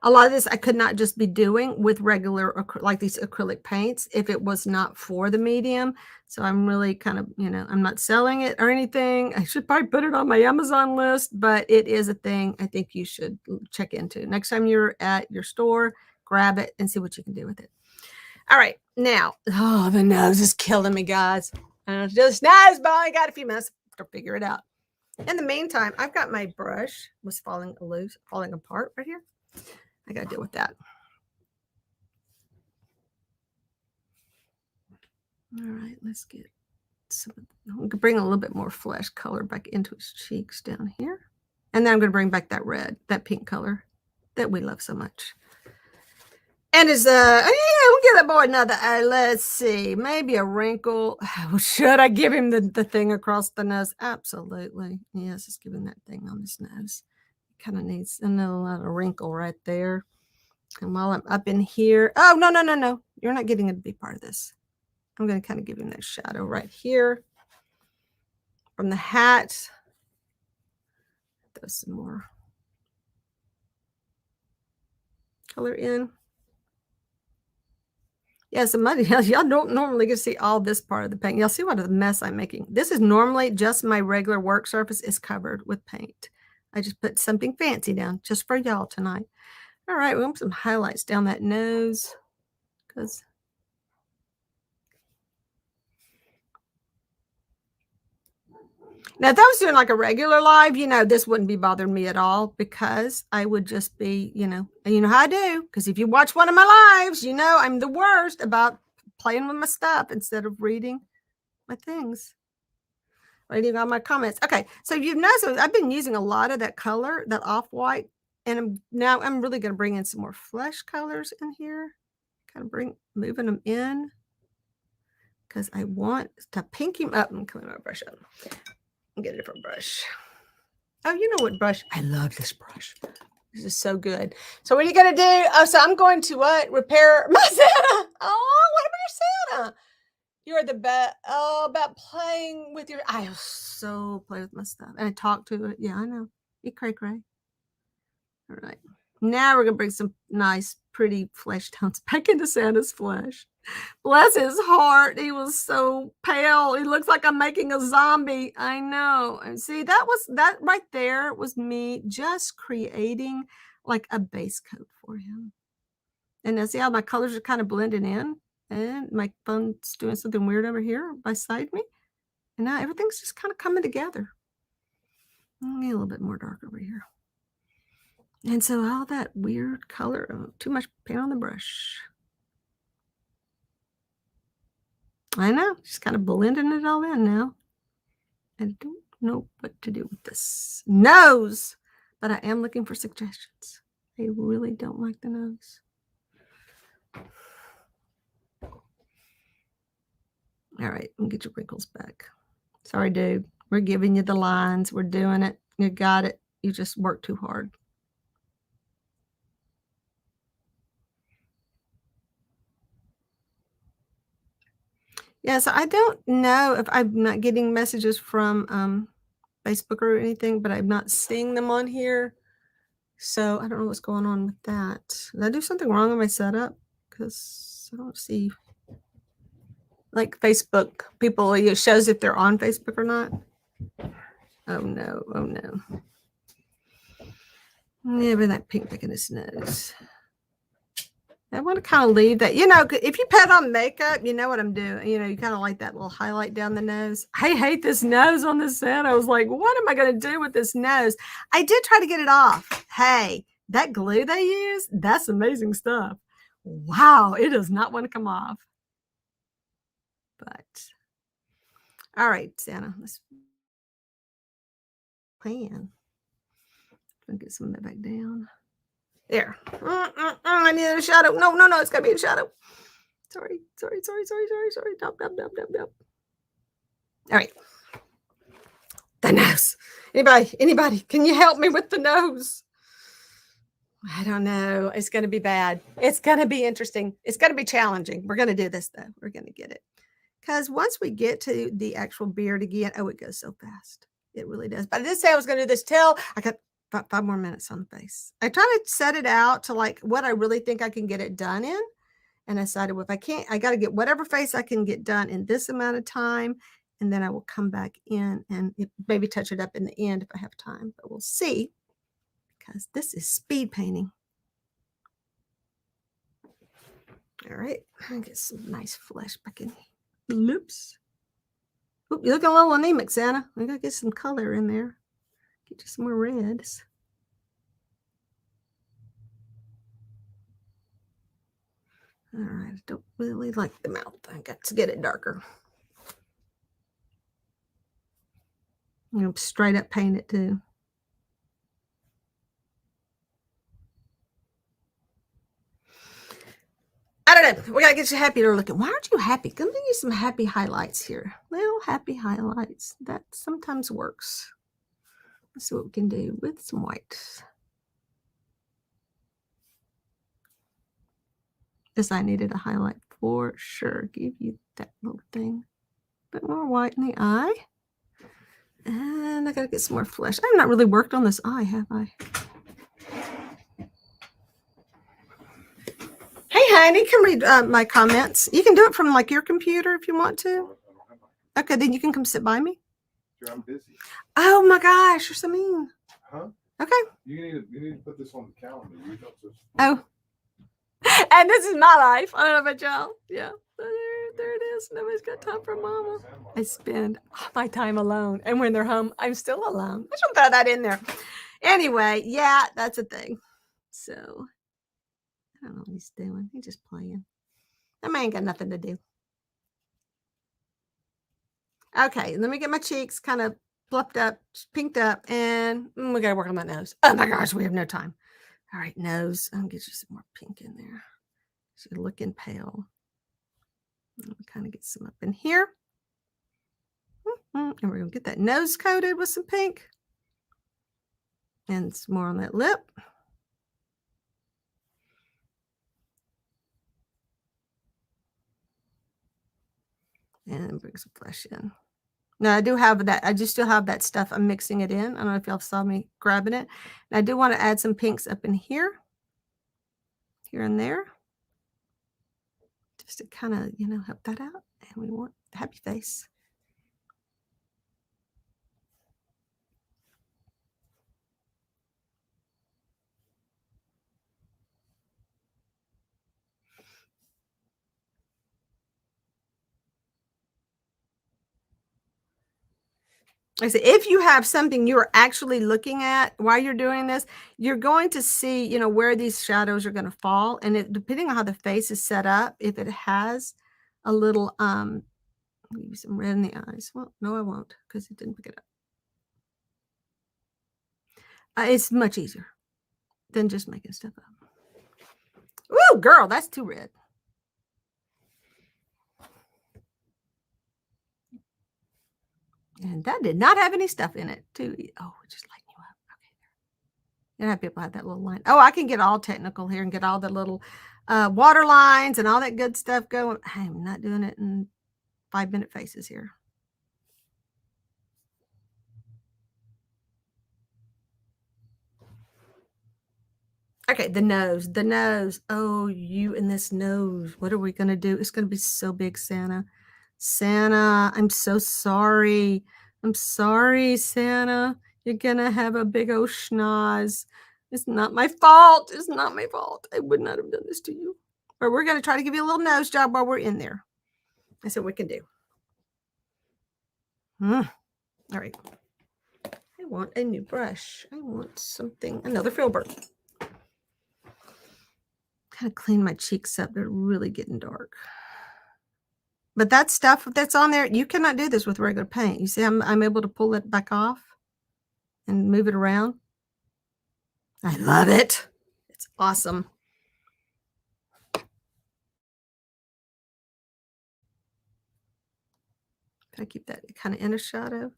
A lot of this I could not just be doing with regular like these acrylic paints if it was not for the medium. So I'm really kind of, I'm not selling it or anything. I should probably put it on my Amazon list, but it is a thing I think you should check into. Next time you're at your store, grab it and see what you can do with it. All right. Now, oh, the nose is killing me, guys. Just nose, but I got a few minutes to figure it out. In the meantime, I've got my brush was falling apart right here. I got to deal with that. All right, let's get some. I'm going to bring a little bit more flesh color back into his cheeks down here. And then I'm going to bring back that red, that pink color that we love so much. And we'll give that boy another eye. Let's see, maybe a wrinkle. Should I give him the thing across the nose? Absolutely. Yes, let's give him that thing on his nose. Kind of needs another wrinkle right there. And while I'm up in here, oh, no. You're not getting to be part of this. I'm going to kind of give him that shadow right here from the hat. Throw some more color in. Yeah, some money. Y'all don't normally get to see all this part of the paint. Y'all see what a mess I'm making. This is normally just my regular work surface is covered with paint. I just put something fancy down just for y'all tonight. All right, we want some highlights down that nose because now if I was doing like a regular live, this wouldn't be bothering me at all because I would just be, and you know how I do, because if you watch one of my lives, I'm the worst about playing with my stuff instead of reading my things. Reading all my comments. Okay, so you've noticed I've been using a lot of that color, that off-white, and I'm really going to bring in some more flesh colors in here. Kind of moving them in because I want to pink him up. I'm coming my brush up. Get a different brush. Oh, you know what brush? I love this brush. This is so good. So what are you going to do? Oh, so I'm going to repair my Santa. Oh, what about your Santa? You're the best. Oh, about playing with your. I so play with my stuff. And I talk to it. Yeah, I know. You cray. All right. Now we're going to bring some nice, pretty flesh tones back into Santa's flesh. Bless his heart. He was so pale. He looks like I'm making a zombie. I know. And see, that right there was me just creating like a base coat for him. And now see how my colors are kind of blending in? And my phone's doing something weird over here beside me. And now everything's just kind of coming together. Let me a little bit more dark over here. And so all that weird color, too much paint on the brush. I know, just kind of blending it all in now. I don't know what to do with this nose, but I am looking for suggestions. I really don't like the nose. All right, let me get your wrinkles back. Sorry, dude. We're giving you the lines. We're doing it. You got it. You just work too hard. Yeah, so I don't know if I'm not getting messages from Facebook or anything, but I'm not seeing them on here. So I don't know what's going on with that. Did I do something wrong with my setup? Because I don't see like Facebook people, it shows if they're on Facebook or not. Oh no. Yeah, but that pink back in his nose. I want to kind of leave that, if you put on makeup, you know what I'm doing. You kind of like that little highlight down the nose. I hate this nose on this set. I was like, what am I going to do with this nose? I did try to get it off. Hey, that glue they use, that's amazing stuff. Wow, it does not want to come off. But, all right, Santa, let's plan I'll get some of that back down. There. I need a shadow. No. It's got to be a shadow. Sorry. Nope. All right. The nose. Anybody, can you help me with the nose? I don't know. It's going to be bad. It's going to be interesting. It's going to be challenging. We're going to do this, though. We're going to get it. Because once we get to the actual beard again, oh, it goes so fast. It really does. But I did say I was going to do this till I got about 5 more minutes on the face. I try to set it out to like what I really think I can get it done in. And I decided, well, if I can't, I got to get whatever face I can get done in this amount of time. And then I will come back in and maybe touch it up in the end if I have time. But we'll see. Because this is speed painting. All right. I'll get some nice flesh back in here. Oops. Oop, you're looking a little anemic, Santa. I gotta get some color in there. Get you some more reds. All right. I don't really like the mouth. I got to get it darker. I'm gonna straight up paint it too. I don't know. We gotta get you happier looking. Why aren't you happy? Let me give you some happy highlights here. Little happy highlights. That sometimes works. Let's see what we can do with some white. This I needed a highlight for sure. Give you that little thing. A bit more white in the eye. And I gotta get some more flesh. I've not really worked on this eye, have I? Hey, honey, you can read my comments. You can do it from like your computer if you want to. Okay, then you can come sit by me. Sure, I'm busy. Oh my gosh, you're so mean. Huh? Okay. You need to put this on the calendar. You don't just... Oh. And this is my life. I don't know about y'all. Yeah. There it is. Nobody's got time for mama. I spend all my time alone. And when they're home, I'm still alone. I should throw that in there. Anyway, yeah, that's a thing. So I don't know what he's doing. He's just playing. That man ain't got nothing to do. Okay, let me get my cheeks kind of fluffed up, pinked up, and we got to work on my nose. Oh my gosh, we have no time. All right, nose. I'll get you some more pink in there. So you're looking pale. We'll kind of get some up in here. And we're going to get that nose coated with some pink. And some more on that lip. And bring some flesh in. Now I do have that. I do still have that stuff. I'm mixing it in. I don't know if y'all saw me grabbing it. And I do want to add some pinks up in here. Here and there. Just to kind of, help that out. And we want the happy face. I said, if you have something you're actually looking at while you're doing this, you're going to see, where these shadows are going to fall. And depending on how the face is set up, if it has a little, maybe some red in the eyes. Well, no, I won't because it didn't pick it up. It's much easier than just making stuff up. Ooh, girl, that's too red. And that did not have any stuff in it, too. Oh, it just lighten you up. Okay, there. You have people have that little line. Oh, I can get all technical here and get all the little water lines and all that good stuff going. I'm not doing it in 5-minute faces here. Okay, the nose. Oh, you and this nose. What are we going to do? It's going to be so big, Santa. Santa, I'm so sorry. I'm sorry, Santa. You're going to have a big old schnoz. It's not my fault. It's not my fault. I would not have done this to you. But we're going to try to give you a little nose job while we're in there. That's what we can do. All right. I want a new brush. I want something, another filbert. Kind of clean my cheeks up. They're really getting dark. But that stuff that's on there, you cannot do this with regular paint. You see, I'm able to pull it back off and move it around. I love it. It's awesome. Can I keep that kind of inner shadow?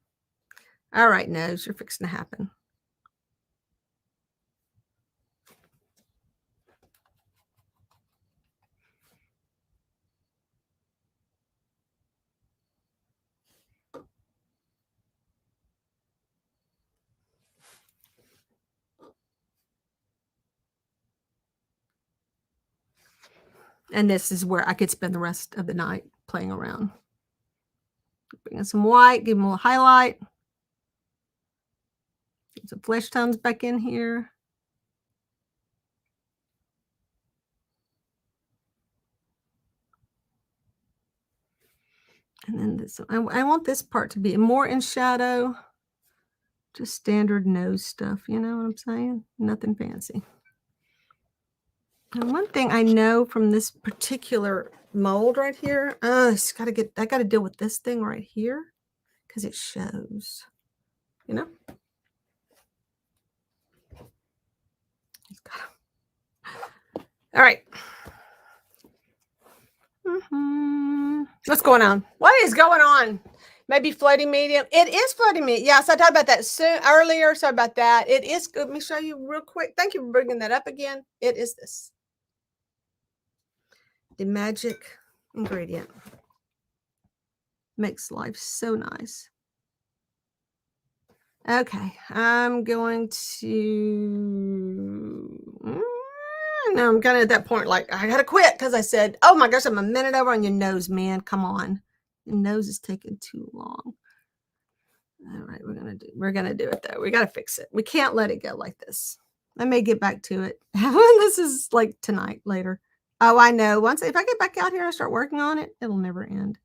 All right, nose, you're fixing to happen. And this is where I could spend the rest of the night playing around. Bring in some white, give them a little highlight. Get some flesh tones back in here. And then this, I want this part to be more in shadow. Just standard nose stuff, you know what I'm saying? Nothing fancy. And one thing I know from this particular mold right here, I got to deal with this thing right here because it shows, you know? All right. What's going on? What is going on? Maybe floating medium. It is floating medium. Yes, I talked about that earlier. Sorry about that. It is good. Let me show you real quick. Thank you for bringing that up again. It is this. The magic ingredient. Makes life so nice. Okay, I'm going to... No, I'm kind of at that point, like, I gotta quit because I said, oh my gosh, I'm a minute over on your nose, man. Come on. Your nose is taking too long. All right, we're gonna do it though. We gotta fix it. We can't let it go like this. I may get back to it. This is like tonight, later. Oh, I know. If I get back out here and I start working on it, it'll never end.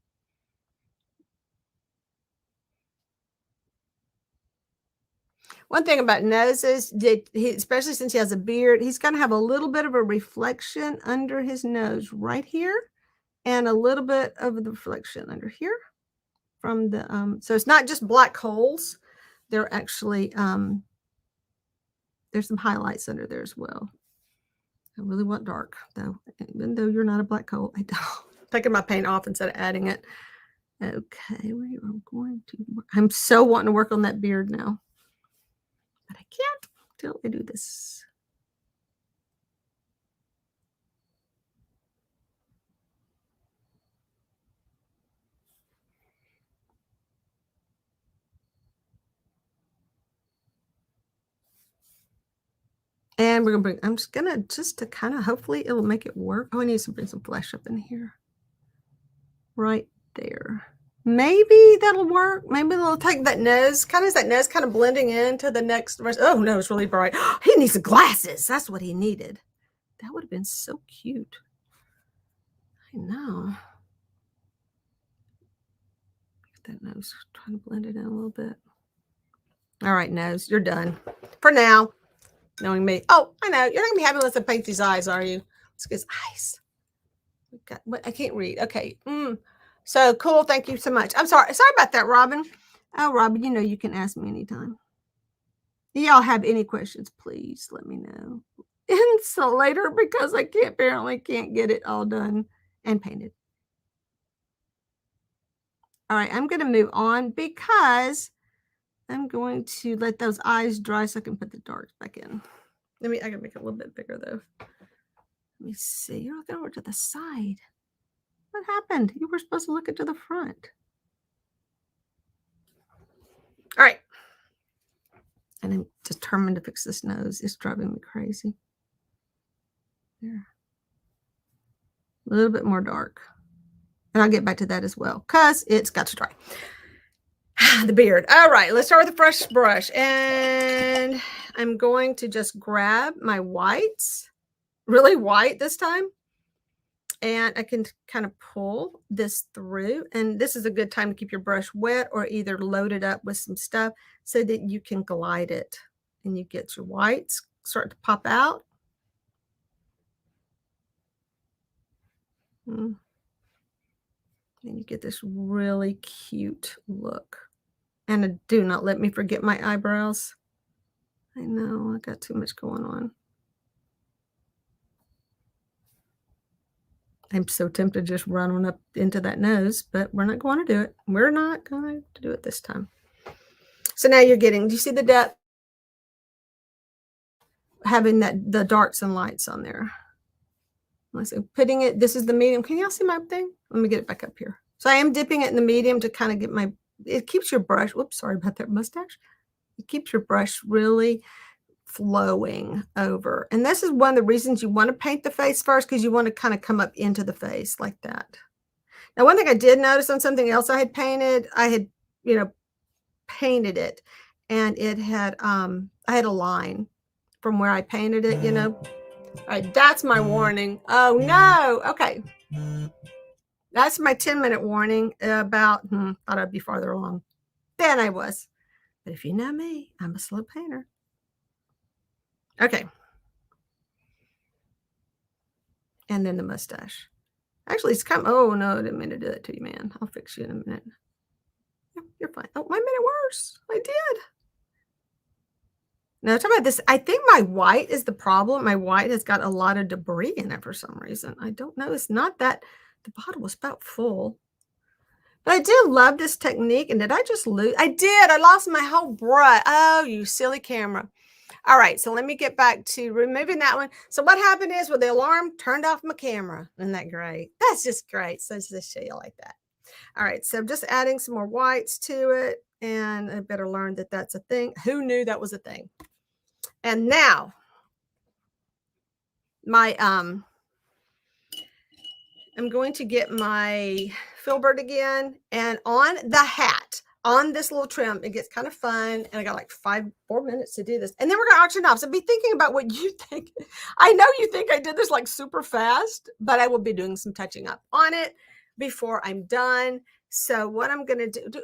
One thing about noses, especially since he has a beard, he's going to have a little bit of a reflection under his nose right here, and a little bit of the reflection under here from the so it's not just black holes. They're actually there's some highlights under there as well. I really want dark though, even though you're not a black hole. I don't. Taking my paint off instead of adding it. Okay, we are going to work. I'm so wanting to work on that beard now, but I can't till I do this. And we're gonna bring, I'm just gonna, just to kind of, hopefully it'll make it work. Oh, I need to bring some flesh up in here. Right there. Maybe that'll work. Maybe they'll take that nose, kind of blending into the next rest. Oh no, it's really bright. He needs the glasses. That's what he needed. That would have been so cute. I know. That nose, trying to blend it in a little bit. All right, nose, you're done for now. Knowing me. Oh, I know. You're not gonna be happy unless I paint these eyes, are you? Let's get his eyes. Got what? I can't read. Okay. So cool. Thank you so much. I'm sorry. Sorry about that, Robin. Oh, Robin, you know you can ask me anytime. Do y'all have any questions? Please let me know. And so later, because I apparently can't get it all done and painted. All right, I'm gonna move on because I'm going to let those eyes dry so I can put the darks back in. I gotta make it a little bit bigger though. Let me see. You're looking over to the side. What happened? You were supposed to look into the front. All right. And I'm determined to fix this nose. It's driving me crazy. There. A little bit more dark. And I'll get back to that as well because it's got to dry. The beard. All right, let's start with a fresh brush. And I'm going to just grab my whites, really white this time. And I can kind of pull this through. And this is a good time to keep your brush wet or either load it up with some stuff so that you can glide it. And you get your whites start to pop out. And you get this really cute look. And do not let me forget my eyebrows. I know, I got too much going on. I'm so tempted to just run on up into that nose, but we're not going to do it. We're not going to do it this time. So now you're getting, do you see the depth? Having the darks and lights on there. Let's see, putting it, this is the medium. Can y'all see my thing? Let me get it back up here. So I am dipping it in the medium to kind of get my, it keeps your brush, whoops, sorry about that mustache. It keeps your brush really flowing over. And this is one of the reasons you want to paint the face first, because you want to kind of come up into the face like that. Now, one thing I did notice on something else I had painted, I had, painted it, and it had, I had a line from where I painted it, All right, that's my warning. Oh, no. Okay. That's my 10-minute warning about, thought I'd be farther along than I was. But if you know me, I'm a slow painter. Okay. And then the mustache. Actually, it's come. Oh, no, I didn't mean to do that to you, man. I'll fix you in a minute. You're fine. Oh, I made it worse. I did. Now, talking about this, I think my white is the problem. My white has got a lot of debris in it for some reason. I don't know. It's not that the bottle was about full. But I do love this technique. And did I just lose? I did. I lost my whole brush. Oh, you silly camera. All right. So let me get back to removing that one. So what happened is, with the alarm, turned off my camera. Isn't that great? That's just great. So just show you like that. All right. So I'm just adding some more whites to it. And I better learn that that's a thing. Who knew that was a thing? And now my, I'm going to get my filbert again, and on the hat, on this little trim, it gets kind of fun. And I got like 4 minutes to do this. And then we're going to auction off. So be thinking about what you think. I know you think I did this like super fast, but I will be doing some touching up on it before I'm done. So what I'm going to do,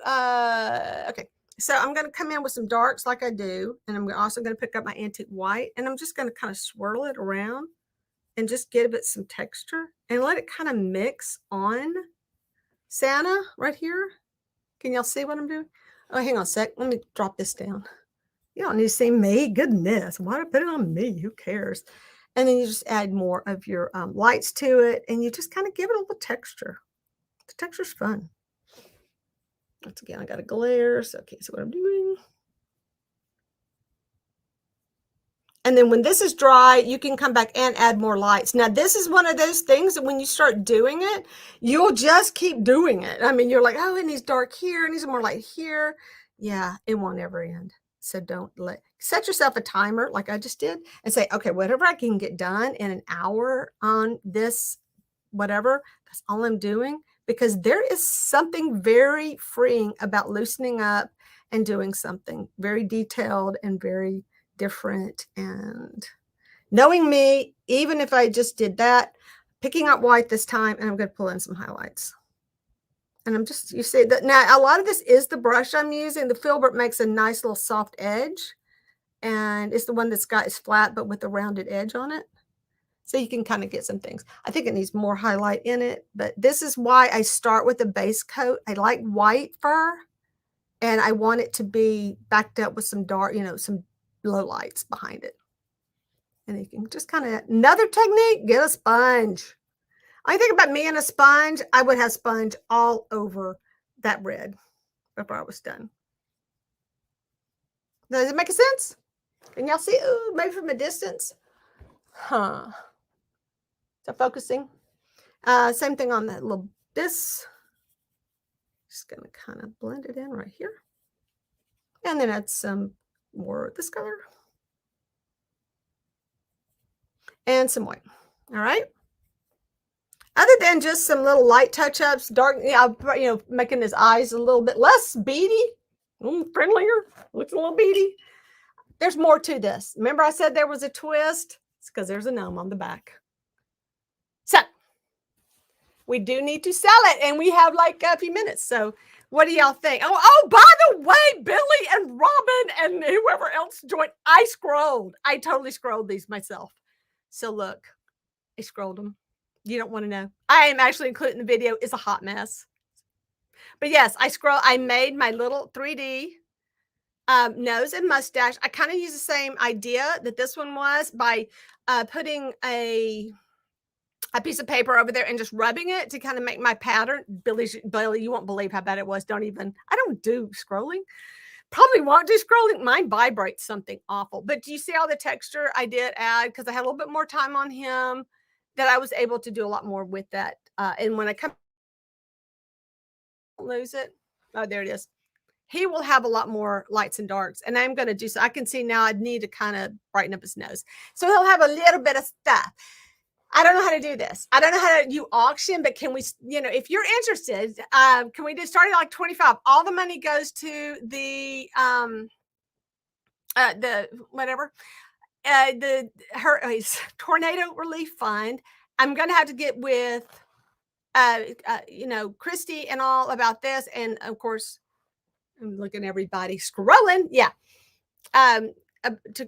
okay. So I'm going to come in with some darks like I do. And I'm also going to pick up my antique white, and I'm just going to kind of swirl it around and just give it some texture and let it kind of mix on Santa right here. Can y'all see what I'm doing? Oh, hang on a sec. Let me drop this down. You don't need to see me. Goodness. Why did I put it on me? Who cares? And then you just add more of your lights to it, and you just kind of give it a little texture. The texture's fun. Once again, I got a glare, so okay, so what I'm doing. And then when this is dry, you can come back and add more lights. Now, this is one of those things that when you start doing it, you'll just keep doing it. I mean, you're like, oh, it needs dark here, it needs more light here. Yeah, it won't ever end. So don't set yourself a timer like I just did and say, okay, whatever I can get done in an hour on this, whatever, that's all I'm doing. Because there is something very freeing about loosening up and doing something very detailed and very different. And knowing me, even if I just did that, picking up white this time, and I'm going to pull in some highlights. And I'm just, you see that now a lot of this is the brush I'm using. The filbert makes a nice little soft edge, and it's the one that's got is flat but with a rounded edge on it. So you can kind of get some things. I think it needs more highlight in it, but this is why I start with a base coat. I like white fur, and I want it to be backed up with some dark, some low lights behind it. And you can just kind of, another technique, get a sponge. I think about me and a sponge, I would have sponge all over that red before I was done. Does it make sense? Can y'all see? Ooh, maybe from a distance. Huh. So focusing. Same thing on that little, this. Just going to kind of blend it in right here. And then add some more of this color. And some white. All right. Other than just some little light touch-ups, dark, making his eyes a little bit less beady, friendlier, looks a little beady. There's more to this. Remember I said there was a twist? It's because there's a gnome on the back. So we do need to sell it, and we have like a few minutes. So what do y'all think? Oh, by the way, Billy and Robin and whoever else joined, I totally scrolled these myself. So look, I scrolled them. You don't want to know. I am actually including the video. It's a hot mess. But yes, I made my little 3D nose and mustache. I kind of use the same idea that this one was by putting a piece of paper over there and just rubbing it to kind of make my pattern. Billy, you won't believe how bad it was. I don't do scrolling. Probably won't do scrolling. Mine vibrates something awful. But do you see all the texture I did add? Because I had a little bit more time on him, that I was able to do a lot more with that. And when I come lose it, oh, there it is. He will have a lot more lights and darks. And I'm going to do so. I can see now I need to kind of brighten up his nose. So he'll have a little bit of stuff. I don't know how to do this. I don't know how to do auction, but can we, if you're interested, can we just start at like 25? All the money goes to the whatever, the tornado relief fund. I'm going to have to get with, Christy and all about this. And of course, I'm looking at everybody scrolling. Yeah.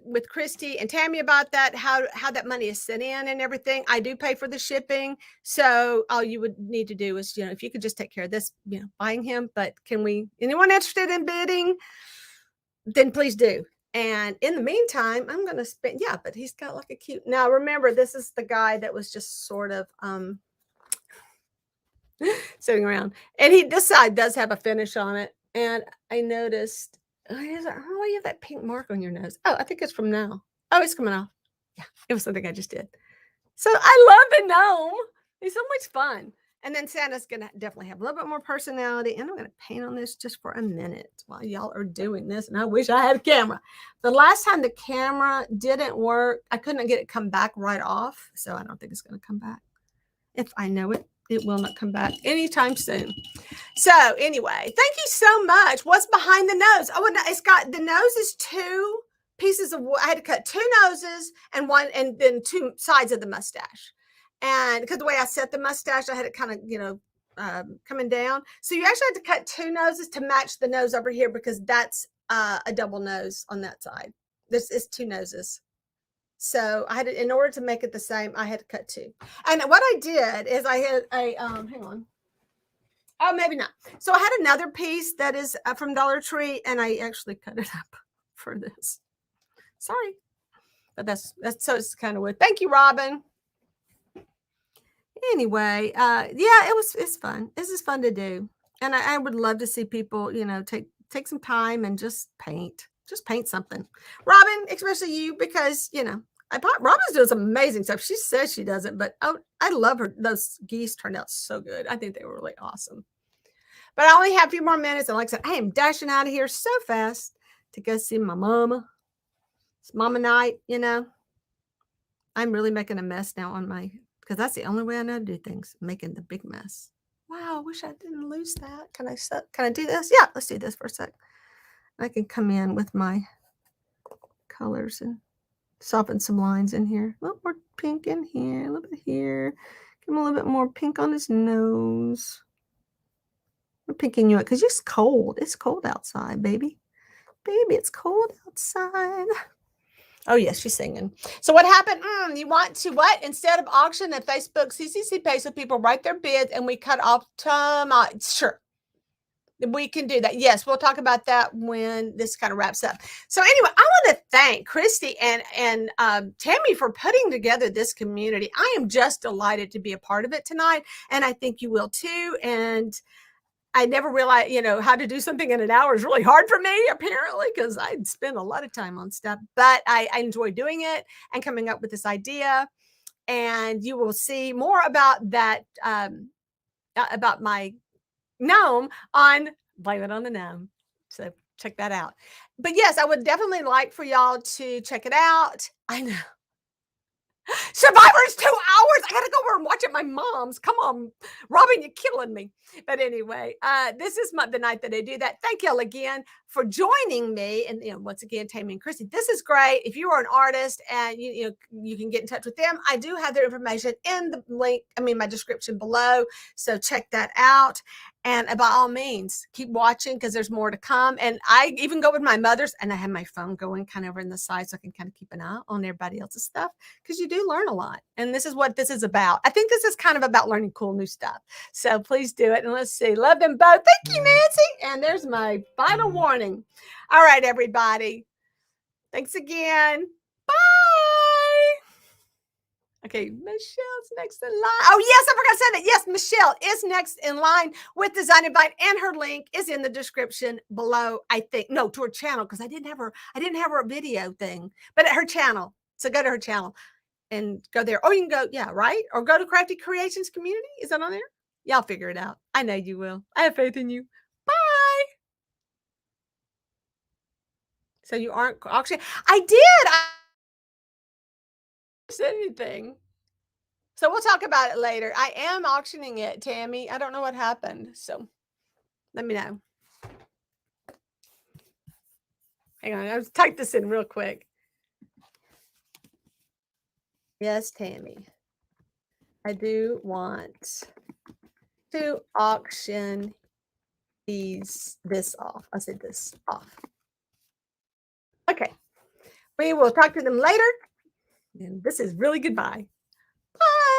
With Christy and Tammy about that, how that money is sent in and everything. I do pay for the shipping. So all you would need to do is, if you could just take care of this, buying him. But anyone interested in bidding, then please do. And in the meantime, I'm going to spend, but he's got like a cute, now remember, this is the guy that was just sort of, sitting around, and this side does have a finish on it. And I noticed, oh, you have that pink mark on your nose. Oh, I think it's from now. Oh, it's coming off. Yeah, it was something I just did. So I love the gnome. He's so much fun. And then Santa's going to definitely have a little bit more personality. And I'm going to paint on this just for a minute while y'all are doing this. And I wish I had a camera. The last time the camera didn't work, I couldn't get it come back right off. So I don't think it's going to come back. If I know it, it will not come back anytime soon. So anyway, thank you so much. What's behind the nose? Oh, it's got, the nose is 2 pieces of wood. I had to cut 2 noses and then 2 sides of the mustache. And because the way I set the mustache, I had it kind of, coming down. So you actually had to cut 2 noses to match the nose over here, because that's a double nose on that side. This is 2 noses. So I had to, in order to make it the same, I had to cut 2. And what I did is I had a, hang on. Oh, maybe not. So I had another piece that is from Dollar Tree, and I actually cut it up for this. Sorry. But that's so it's kind of weird. Thank you, Robin. Anyway, it's fun. This is fun to do. And I would love to see people, take some time and just paint something. Robin, especially you, because, Robin's doing some amazing stuff. She says she doesn't, but I love her. Those geese turned out so good. I think they were really awesome. But I only have a few more minutes. And like I said, I am dashing out of here so fast to go see my mama. It's mama night, I'm really making a mess now because that's the only way I know to do things, making the big mess. Wow, I wish I didn't lose that. Can I do this? Yeah, let's do this for a sec. I can come in with my colors and soften some lines in here. A little more pink in here, a little bit here. Give him a little bit more pink on his nose. I'm pinking you up because it's cold. It's cold outside, baby. Baby, it's cold outside. Oh, yes, she's singing. So what happened? You want to what? Instead of auction at Facebook CCC page, so people write their bids and we cut off sure. We can do that. Yes, we'll talk about that when this kind of wraps up. So anyway, I want to thank Christy and Tammy for putting together this community. I am just delighted to be a part of it tonight, and I think you will too. And I never realized, how to do something in an hour is really hard for me, apparently, because I spend a lot of time on stuff. But I enjoy doing it and coming up with this idea. And you will see more about that, about my gnome on Blame It on the Gnome. So check that out. But yes, I would definitely like for y'all to check it out. I know. Survivor's 2 hours. I gotta go over and watch it at my mom's. Come on, Robin, you're killing me. But anyway, this is the night that I do that. Thank y'all again for joining me. And once again, Tammy and Christy, this is great. If you are an artist and you can get in touch with them, I do have their information in the link. My description below. So check that out. And by all means, keep watching because there's more to come. And I even go with my mother's, and I have my phone going kind of over in the side so I can kind of keep an eye on everybody else's stuff, because you do learn a lot. And this is what this is about. I think this is kind of about learning cool new stuff. So please do it. And let's see. Love them both. Thank you, Nancy. And there's my final warning. morning. All right, everybody. Thanks again. Bye. Okay, Michelle's next in line. Oh, yes, I forgot to say that. Yes, Michelle is next in line with Design Invite, and her link is in the description below, I think. No, to her channel, because I didn't have her video thing, but at her channel. So go to her channel and go there. Or you can go, yeah, right? Or go to Crafty Creations Community. Is that on there? Y'all figure it out. I know you will. I have faith in you. Bye. So you aren't auctioning. I did. I didn't say anything. So we'll talk about it later. I am auctioning it, Tammy. I don't know what happened. So let me know. Hang on. I'll type this in real quick. Yes, Tammy. I do want to auction this off. I said this off. Okay. We will talk to them later. And this is really goodbye. Bye.